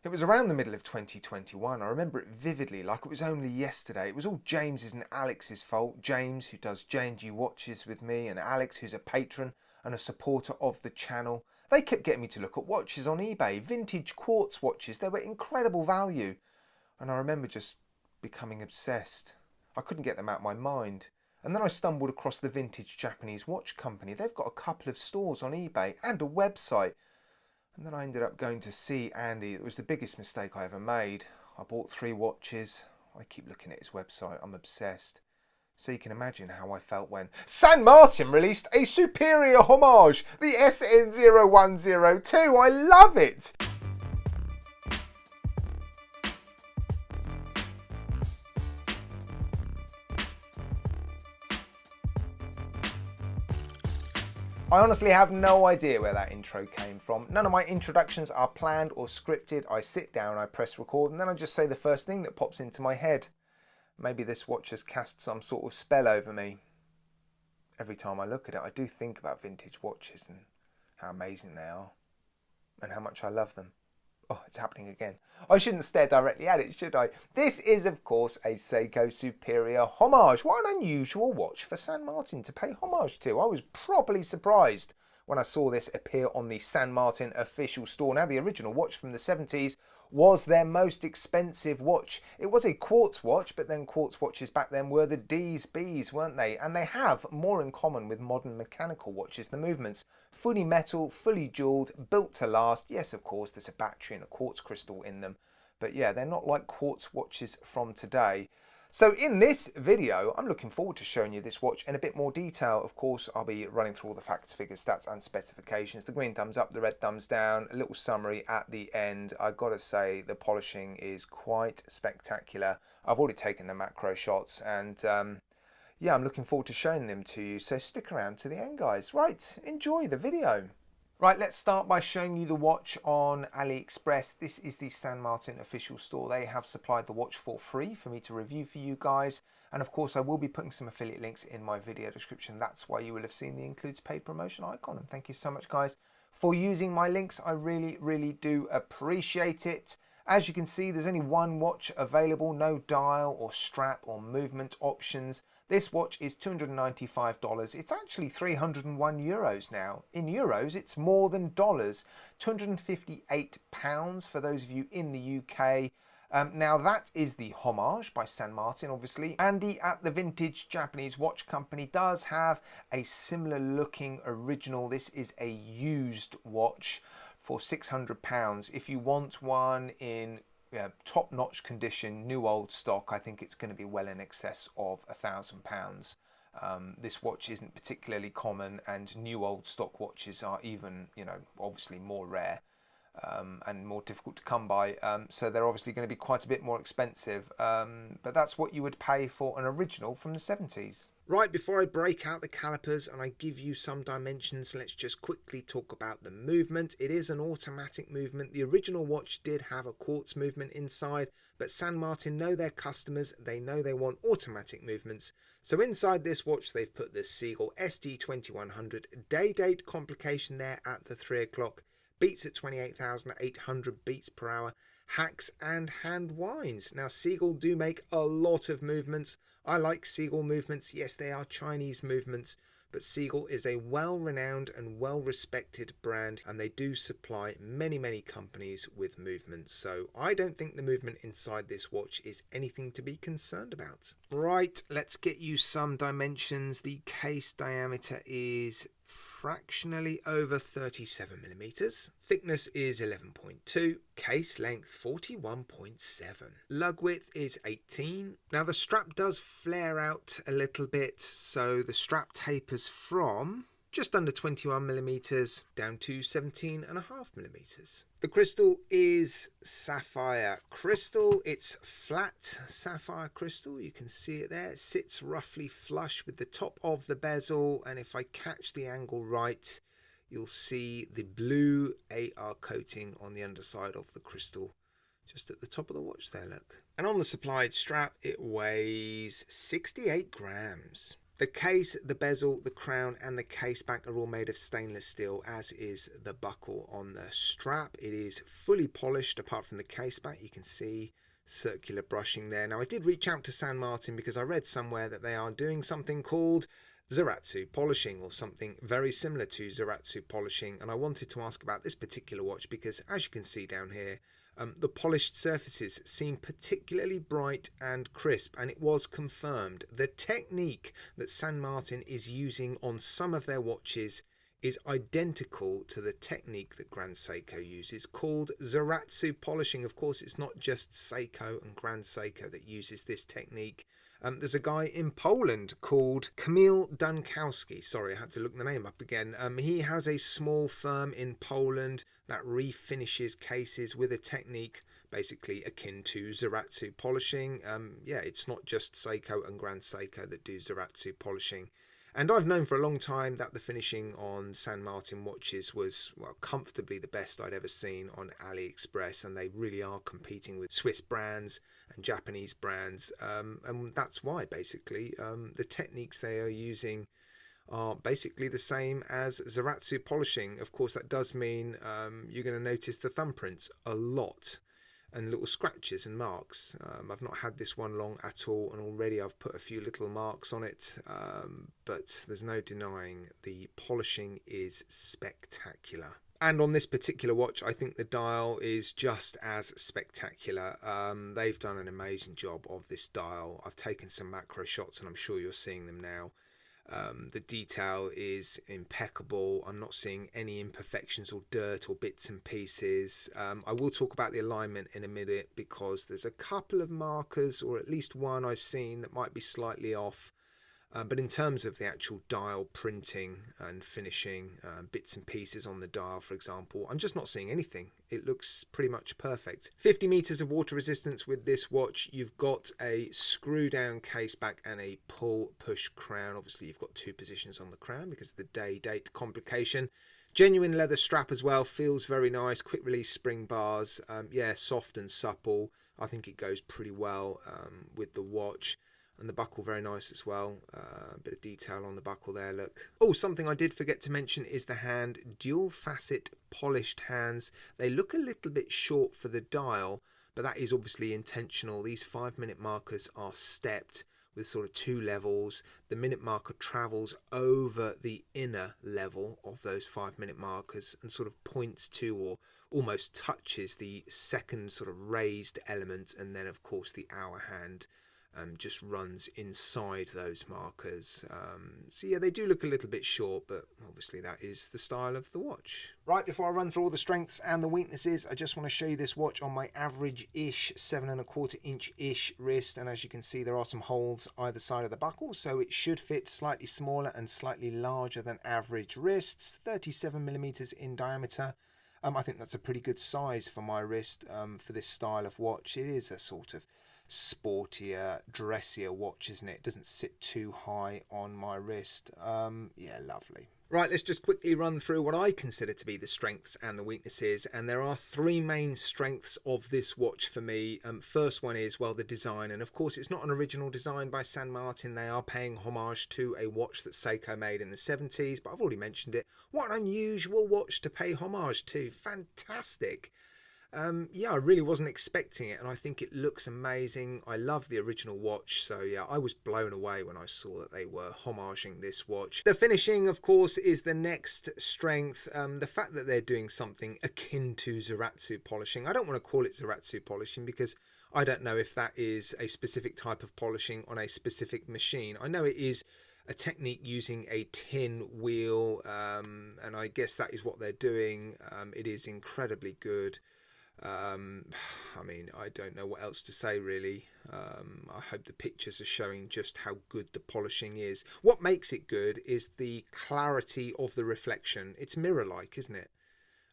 It was around the middle of 2021. I remember it vividly, like it was only yesterday. It was all James's and Alex's fault. James, who does J&G watches with me, and Alex, who's a patron and a supporter of the channel. They kept getting me to look at watches on eBay, vintage quartz watches. They were incredible value. And I remember just becoming obsessed. I couldn't get them out of my mind. And then I stumbled across the Vintage Japanese Watch Company. They've got a couple of stores on eBay and a website. And then I ended up going to see Andy. It was the biggest mistake I ever made. I bought 3 watches. I keep looking at his website. I'm obsessed. So you can imagine how I felt when San Martin released a superior homage, the SN0102. I love it. I honestly have no idea where that intro came from. None of my introductions are planned or scripted. I sit down, I press record, and then I just say the first thing that pops into my head. Maybe this watch has cast some sort of spell over me. Every time I look at it, I do think about vintage watches and how amazing they are and how much I love them. Oh, it's happening again. I shouldn't stare directly at it, should I? This is, of course, a Seiko Superior Homage. What an unusual watch for San Martin to pay homage to. I was properly surprised when I saw this appear on the San Martin official store. Now, the original watch from the 70s was their most expensive watch. It was a quartz watch, but then quartz watches back then were the D's, B's, weren't they? And they have more in common with modern mechanical watches. The movements, fully metal, fully jeweled, built to last. Yes, of course, there's a battery and a quartz crystal in them. But yeah, they're not like quartz watches from today. So in this video, I'm looking forward to showing you this watch in a bit more detail. Of course, I'll be running through all the facts, figures, stats and specifications. The green thumbs up, the red thumbs down, a little summary at the end. I've got to say the polishing is quite spectacular. I've already taken the macro shots and yeah, I'm looking forward to showing them to you. So stick around to the end, guys. Right, enjoy the video. Right, let's start by showing you the watch on AliExpress. This is the San Martin official store. They have supplied the watch for free for me to review for you guys. And of course, I will be putting some affiliate links in my video description. That's why you will have seen the includes paid promotion icon. And thank you so much, guys, for using my links. I really, really do appreciate it. As you can see, there's only one watch available, no dial or strap or movement options. This watch is $295. It's actually 301 euros now. In euros, it's more than dollars. 258 pounds for those of you in the UK. Now that is the Homage by San Martin, obviously. Andy at the Vintage Japanese Watch Company does have a similar looking original. This is a used watch for £600. If you want one in top-notch condition, new old stock, I think it's going to be well in excess of £1,000. This watch isn't particularly common, and new old stock watches are even, obviously more rare and more difficult to come by. So they're obviously going to be quite a bit more expensive. But that's what you would pay for an original from the 70s. Right, before I break out the calipers and I give you some dimensions, let's just quickly talk about the movement. It is an automatic movement. The original watch did have a quartz movement inside, but San Martin know their customers. They know they want automatic movements. So inside this watch, they've put the Seagull SD2100 day date complication there at the 3 o'clock. Beats at 28,800 beats per hour. Hacks and hand winds. Now, Seagull do make a lot of movements. I like Seagull movements. Yes, they are Chinese movements, but Seagull is a well-renowned and well-respected brand, and they do supply many, many companies with movements. So I don't think the movement inside this watch is anything to be concerned about. Right, let's get you some dimensions. The case diameter is fractionally over 37 millimeters. Thickness is 11.2. Case length 41.7. Lug width is 18. Now the strap does flare out a little bit, so the strap tapers from just under 21 millimeters down to 17.5 millimeters. The crystal is sapphire crystal. It's flat sapphire crystal. You can see it there. It sits roughly flush with the top of the bezel, and if I catch the angle right, you'll see the blue AR coating on the underside of the crystal just at the top of the watch there, look. And on the supplied strap, it weighs 68 grams. The case, the bezel, the crown and the case back are all made of stainless steel, as is the buckle on the strap. It is fully polished apart from the case back. You can see circular brushing there. Now I did reach out to San Martin because I read somewhere that they are doing something called Zaratsu polishing, or something very similar to Zaratsu polishing, and I wanted to ask about this particular watch because, as you can see down here, the polished surfaces seem particularly bright and crisp, and it was confirmed. The technique that San Martin is using on some of their watches is identical to the technique that Grand Seiko uses, called Zaratsu polishing. Of course, it's not just Seiko and Grand Seiko that uses this technique. There's a guy in Poland called Kamil Dunkowski. Sorry, I had to look the name up again. He has a small firm in Poland that refinishes cases with a technique basically akin to Zaratsu polishing. Yeah, it's not just Seiko and Grand Seiko that do Zaratsu polishing. And I've known for a long time that the finishing on San Martin watches was, well, comfortably the best I'd ever seen on AliExpress, and they really are competing with Swiss brands and Japanese brands, and that's why basically the techniques they are using are basically the same as Zaratsu polishing. Of course, that does mean you're going to notice the thumbprints a lot, and little scratches and marks. I've not had this one long at all, and already I've put a few little marks on it, but there's no denying the polishing is spectacular. And on this particular watch, I think the dial is just as spectacular. They've done an amazing job of this dial. I've taken some macro shots and I'm sure you're seeing them now. The detail is impeccable. I'm not seeing any imperfections or dirt or bits and pieces. I will talk about the alignment in a minute because there's a couple of markers, or at least one I've seen, that might be slightly off. But in terms of the actual dial printing and finishing, bits and pieces on the dial, for example, I'm just not seeing anything. It looks pretty much perfect. 50 meters of water resistance with this watch. You've got a screw down case back and a pull push crown. Obviously you've got two positions on the crown because of the day-date complication. Genuine leather strap as well, feels very nice. Quick release spring bars, yeah, soft and supple. I think it goes pretty well with the watch. And the buckle, very nice as well. A bit of detail on the buckle there, look. Oh, something I did forget to mention is the hand. Dual facet polished hands. They look a little bit short for the dial, but that is obviously intentional. These 5-minute markers are stepped with sort of 2 levels. The minute marker travels over the inner level of those 5-minute markers and sort of points to, or almost touches, the second sort of raised element. And then of course the hour hand just runs inside those markers. So yeah, they do look a little bit short, but obviously that is the style of the watch. Right, before I run through all the strengths and the weaknesses, I just want to show you this watch on my average-ish 7¼ inch-ish wrist, and as you can see there are some holes either side of the buckle, so it should fit slightly smaller and slightly larger than average wrists. 37mm in diameter. I think that's a pretty good size for my wrist for this style of watch. It is a sort of sportier, dressier watch, isn't it? It doesn't sit too high on my wrist. Yeah, lovely. Right, let's just quickly run through what I consider to be the strengths and the weaknesses, and there are 3 main strengths of this watch for me. First one is, well, the design, and of course it's not an original design by San Martin. They are paying homage to a watch that Seiko made in the 70s, but I've already mentioned it. What an unusual watch to pay homage to. Fantastic. Yeah, I really wasn't expecting it, and I think it looks amazing. I love the original watch, so yeah, I was blown away when I saw that they were homaging this watch. The finishing, of course, is the next strength. The fact that they're doing something akin to Zaratsu polishing. I don't want to call it Zaratsu polishing because I don't know if that is a specific type of polishing on a specific machine. I know it is a technique using a tin wheel, and I guess that is what they're doing. It is incredibly good. I mean, I don't know what else to say really. I hope the pictures are showing just how good the polishing is. What makes it good is the clarity of the reflection. It's mirror-like, isn't it?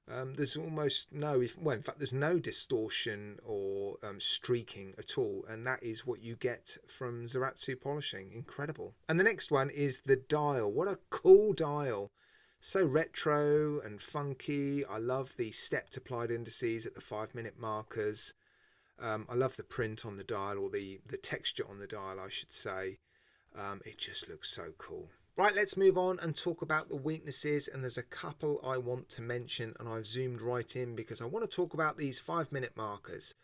There's almost no, well, in fact, there's no distortion or streaking at all, and that is what you get from Zaratsu polishing. Incredible. And the next one is the dial. What a cool dial. So retro and funky. I love the stepped applied indices at the 5-minute markers. I love the print on the dial, or the texture on the dial, I should say. It just looks so cool. Right, let's move on and talk about the weaknesses, and there's a couple I want to mention, and I've zoomed right in because I want to talk about these 5-minute markers.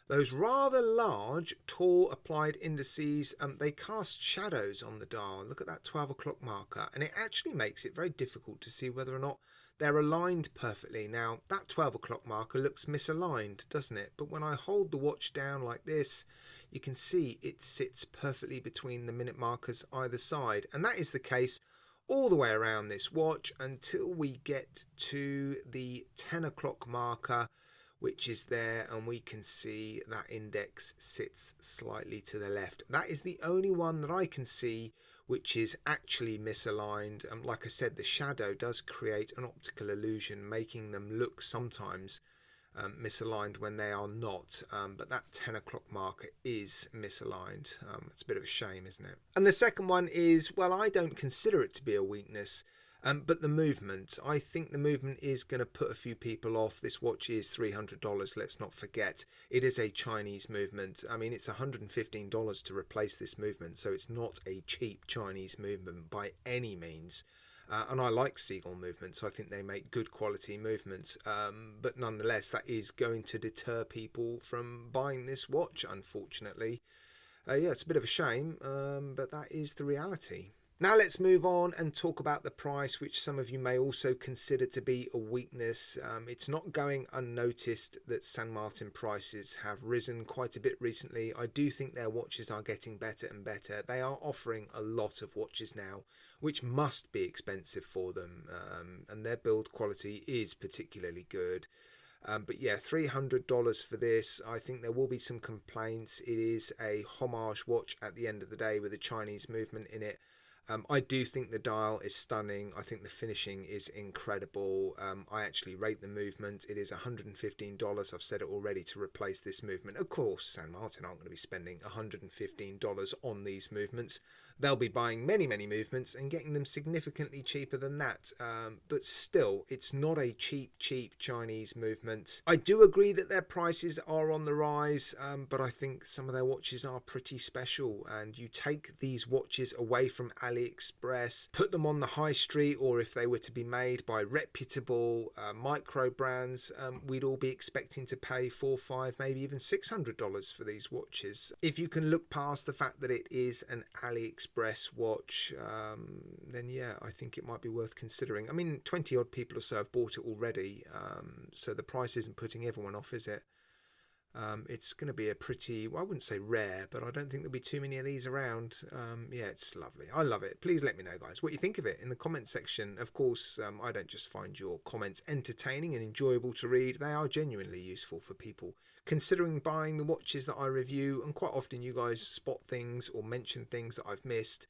Those rather large, tall applied indices, they cast shadows on the dial. Look at that 12 o'clock marker, and it actually makes it very difficult to see whether or not they're aligned perfectly. Now, that 12 o'clock marker looks misaligned, doesn't it? But when I hold the watch down like this, you can see it sits perfectly between the minute markers either side. And that is the case all the way around this watch until we get to the 10 o'clock marker, which is there, and we can see that index sits slightly to the left. That is the only one that I can see which is actually misaligned. Like I said, the shadow does create an optical illusion, making them look sometimes misaligned when they are not, but that 10 o'clock marker is misaligned. It's a bit of a shame, isn't it? And the second one is, well, I don't consider it to be a weakness, but the movement. I think the movement is going to put a few people off. This watch is $300, let's not forget. It is a Chinese movement. I mean, it's $115 to replace this movement, so it's not a cheap Chinese movement by any means. And I like Seagull movements. I think they make good quality movements. But nonetheless, that is going to deter people from buying this watch, unfortunately. Yeah, it's a bit of a shame, but that is the reality. Now let's move on and talk about the price, which some of you may also consider to be a weakness. It's not going unnoticed that San Martin prices have risen quite a bit recently. I do think their watches are getting better and better. They are offering a lot of watches now, which must be expensive for them, and their build quality is particularly good. But yeah, $300 for this. I think there will be some complaints. It is a Homage watch at the end of the day with a Chinese movement in it. I do think the dial is stunning. I think the finishing is incredible. I actually rate the movement. It is $115. I've said it already, to replace this movement. Of course, San Martin aren't going to be spending $115 on these movements. They'll be buying many, many movements and getting them significantly cheaper than that. But still, it's not a cheap Chinese movement. I do agree that their prices are on the rise, but I think some of their watches are pretty special. And you take these watches away from AliExpress, put them on the high street, or if they were to be made by reputable micro brands, we'd all be expecting to pay $400, $500, maybe even $600 for these watches. If you can look past the fact that it is an AliExpress watch, then yeah, I think it might be worth considering. I mean, 20 odd people or so have bought it already, so the price isn't putting everyone off, is it? It's going to be a pretty, well, I wouldn't say rare, but I don't think there'll be too many of these around. Yeah, it's lovely. I love it. Please let me know, guys, what you think of it in the comments section. Of course, I don't just find your comments entertaining and enjoyable to read. They are genuinely useful for people considering buying the watches that I review, and quite often you guys spot things or mention things that I've missed.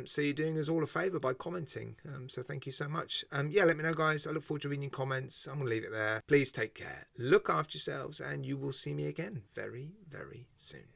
So you're doing us all a favour by commenting. So thank you so much. Yeah, let me know, guys. I look forward to reading your comments. I'm going to leave it there. Please take care. Look after yourselves, and you will see me again very, very soon.